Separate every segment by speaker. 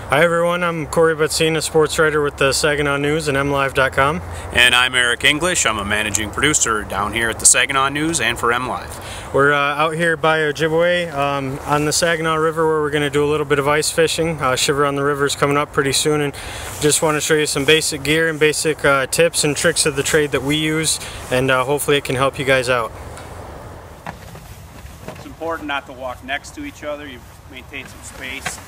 Speaker 1: Hi everyone, I'm Corey Batsina, sports writer with the Saginaw News and MLive.com.
Speaker 2: And I'm Eric English. I'm a managing producer down here at the Saginaw News and for MLive.
Speaker 1: We're out here by Ojibwe on the Saginaw River where we're going to do a little bit of ice fishing. Shiver on the River is coming up pretty soon, and just want to show you some basic gear and basic tips and tricks of the trade that we use, and hopefully it can help you guys out.
Speaker 2: It's important not to walk next to each other. You maintain some space.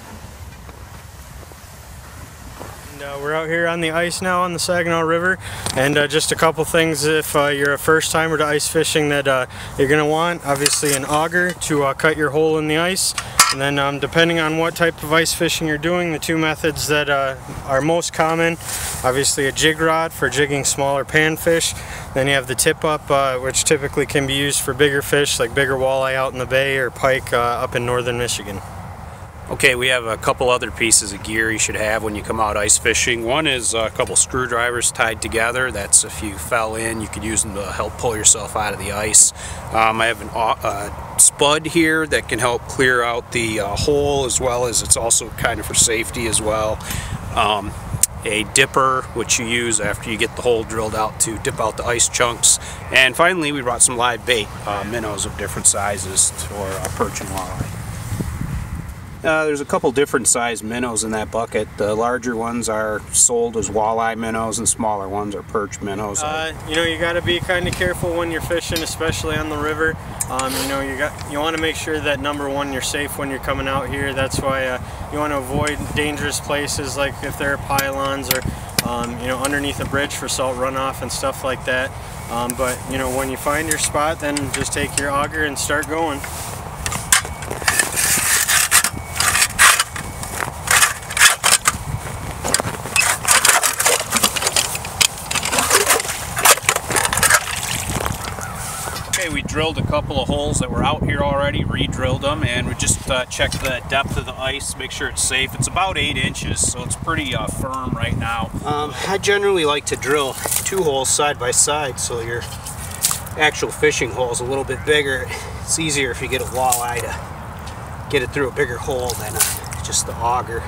Speaker 1: We're out here on the ice now on the Saginaw River, and just a couple things if you're a first timer to ice fishing that you're going to want. Obviously an auger to cut your hole in the ice, and then depending on what type of ice fishing you're doing, the two methods that are most common, obviously a jig rod for jigging smaller panfish, then you have the tip up which typically can be used for bigger fish like bigger walleye out in the bay or pike up in northern Michigan.
Speaker 2: Okay, we have a couple other pieces of gear you should have when you come out ice fishing. One is a couple screwdrivers tied together. That's if you fell in, you could use them to help pull yourself out of the ice. I have a spud here that can help clear out the hole, as well as it's also kind of for safety as well. A dipper, which you use after you get the hole drilled out to dip out the ice chunks. And finally, we brought some live bait, minnows of different sizes for perch and walleye. There's a couple different size minnows in that bucket. The larger ones are sold as walleye minnows and smaller ones are perch minnows.
Speaker 1: You know, you got to be kind of careful when you're fishing, especially on the river. You know, you want to make sure that number one, you're safe when you're coming out here. That's why you want to avoid dangerous places like if there are pylons or you know, underneath a bridge for salt runoff and stuff like that. But you know, when you find your spot, then just take your auger and start going.
Speaker 2: We drilled a couple of holes that were out here already, re-drilled them, and we just checked the depth of the ice, make sure it's safe. It's about 8 inches, so it's pretty firm right now.
Speaker 3: I generally like to drill 2 holes side by side so your actual fishing hole is a little bit bigger. It's easier if you get a walleye to get it through a bigger hole than just the auger.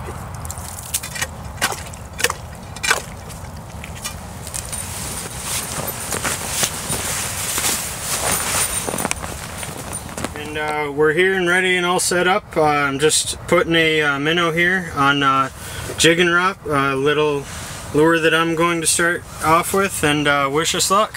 Speaker 1: And we're here and ready and all set up. I'm just putting a minnow here on jig and drop, a little lure that I'm going to start off with, and wish us luck.